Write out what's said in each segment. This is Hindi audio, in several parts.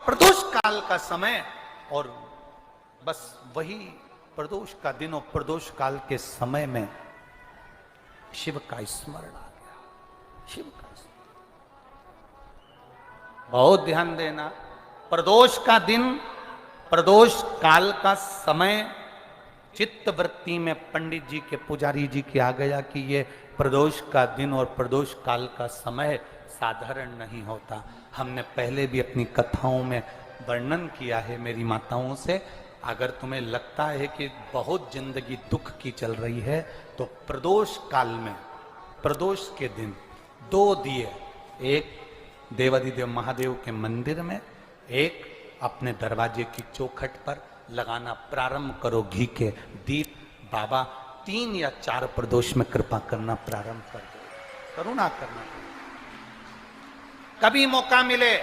प्रदोष काल का समय और बस वही प्रदोष का दिन और प्रदोष काल के समय में शिव का स्मरण आ गया। शिव का स्मरण, बहुत ध्यान देना। प्रदोष का दिन, प्रदोष काल का समय चित्त वृत्ति में पंडित जी के, पुजारी जी के आ गया कि ये प्रदोष का दिन और प्रदोष काल का समय साधारण नहीं होता। हमने पहले भी अपनी कथाओं में वर्णन किया है मेरी माताओं से। अगर तुम्हें लगता है कि बहुत जिंदगी दुख की चल रही है तो प्रदोष काल में, प्रदोष के दिन 2 दिए, एक देवाधिदेव महादेव के मंदिर में, एक अपने दरवाजे की चौखट पर लगाना प्रारंभ करो। घी के दीप बाबा 3 या 4 प्रदोष में कृपा करना प्रारंभ कर दो, करुणा करना। कभी मौका मिले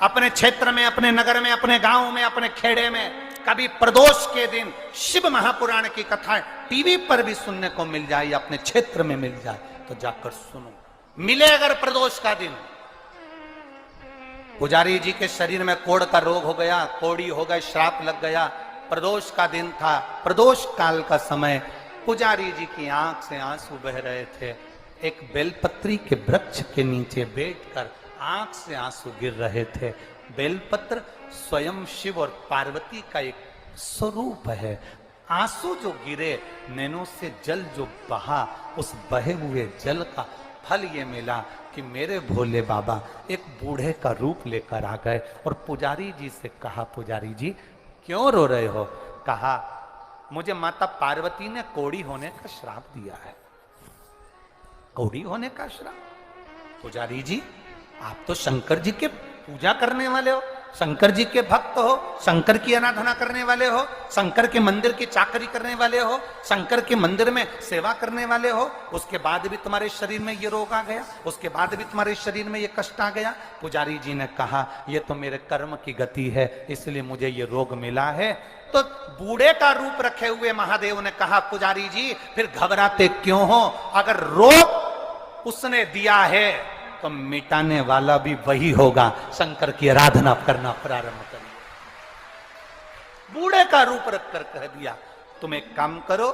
अपने क्षेत्र में, अपने नगर में, अपने गांव में, अपने खेड़े में, कभी प्रदोष के दिन शिव महापुराण की कथाएं टीवी पर भी सुनने को मिल जाए या अपने क्षेत्र में मिल जाए तो जाकर सुनो। मिले अगर प्रदोष का दिन, पुजारी जी के शरीर में कोढ़ का रोग हो गया, कोड़ी हो गई, श्राप लग गया, प्रदोष का दिन था, प्रदोष काल का समय, पुजारी जी की आंख से आंसू बह रहे थे। एक बेलपत्री के वृक्ष के नीचे बैठकर आंख से आंसू गिर रहे थे। बेलपत्र स्वयं शिव और पार्वती का एक स्वरूप है। आंसू जो गिरे, नैनों से जल जो बहा, उस बहे हुए जल का फल ये मिला कि मेरे भोले बाबा एक बूढ़े का रूप लेकर आ गए और पुजारी जी से कहा, पुजारी जी क्यों रो रहे हो? कहा, मुझे माता पार्वती ने कोढ़ी होने का श्राप दिया है। कोढ़ी होने का श्राप? पुजारी जी आप तो शंकर जी के पूजा करने वाले हो, शंकर जी के भक्त हो, शंकर की आराधना करने वाले हो, शंकर के मंदिर की चाकरी करने वाले हो, शंकर के मंदिर में सेवा करने वाले हो, उसके बाद भी तुम्हारे शरीर में ये रोग आ गया, उसके बाद भी तुम्हारे शरीर में ये कष्ट आ गया। पुजारी जी ने कहा, ये तो मेरे कर्म की गति है, इसलिए मुझे ये रोग मिला है। तो बूढ़े का रूप रखे हुए महादेव ने कहा, पुजारी जी फिर घबराते क्यों हो? अगर रोग उसने दिया है तो मिटाने वाला भी वही होगा। शंकर की आराधना करना प्रारंभ करिए। बूढ़े का रूप रखकर कह दिया, तुम एक काम करो,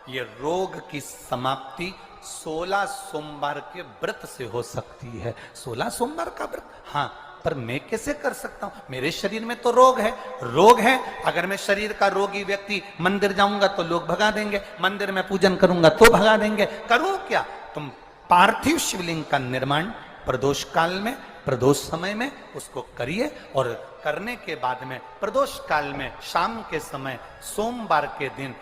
ये रोग की समाप्ति 16 सोमवार के व्रत से हो सकती है। 16 सोमवार का व्रत? हाँ, पर मैं कैसे कर सकता हूं? मेरे शरीर में तो रोग है, रोग है। अगर मैं शरीर का रोगी व्यक्ति मंदिर जाऊंगा तो लोग भगा देंगे, मंदिर में पूजन करूंगा तो भगा देंगे। करूं क्या? तुम पार्थिव शिवलिंग का निर्माण प्रदोष काल में, प्रदोष समय में उसको करिए और करने के बाद में प्रदोष काल में शाम के समय सोमवार के दिन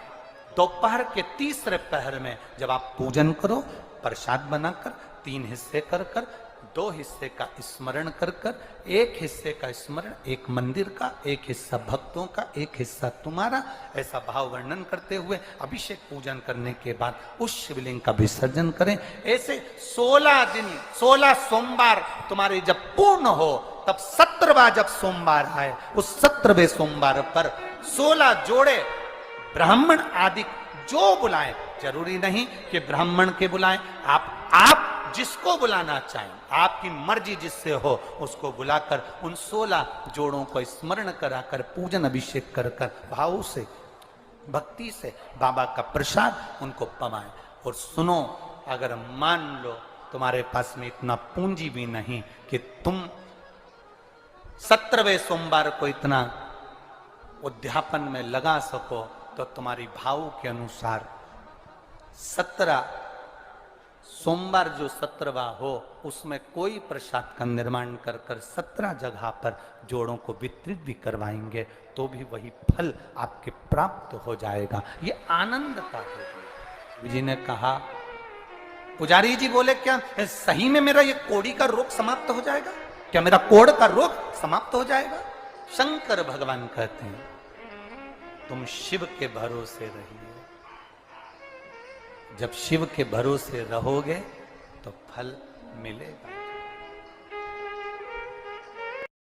दोपहर के तीसरे पहर में जब आप पूजन करो, प्रसाद बनाकर 3 हिस्से कर कर, 2 हिस्से का स्मरण कर कर, 1 हिस्से का स्मरण एक मंदिर का, 1 हिस्सा भक्तों का, 1 हिस्सा तुम्हारा, ऐसा भाव वर्णन करते हुए अभिषेक पूजन करने के बाद उस शिवलिंग का विसर्जन करें। ऐसे 16 दिन, 16 सोमवार तुम्हारे जब पूर्ण हो, तब 17वां जब सोमवार आए, उस 17वें सोमवार पर 16 जोड़े ब्राह्मण आदि जो बुलाएं, जरूरी नहीं कि ब्राह्मण के बुलाएं, आप जिसको बुलाना चाहें, आपकी मर्जी जिससे हो उसको बुलाकर उन 16 जोड़ों को स्मरण कराकर पूजन अभिषेक कर कर भाव से, भक्ति से बाबा का प्रसाद उनको पवाएं। और सुनो, अगर मान लो तुम्हारे पास में इतना पूंजी भी नहीं कि तुम 17वें सोमवार को इतना उद्यापन में लगा सको, तो तुम्हारी भाव के अनुसार 17 सोमवार जो 17वां हो उसमें कोई प्रसाद का निर्माण कर कर 17 जगह पर जोड़ों को वितरित भी करवाएंगे तो भी वही फल आपके प्राप्त हो जाएगा। ये आनंद का है। जी ने कहा, पुजारी जी बोले, क्या सही में मेरा ये कोढ़ी का रोग समाप्त हो जाएगा? क्या मेरा कोढ़ का रोग समाप्त हो जाएगा? शंकर भगवान कहते हैं, तुम शिव के भरोसे रहिए। जब शिव के भरोसे रहोगे तो फल मिलेगा।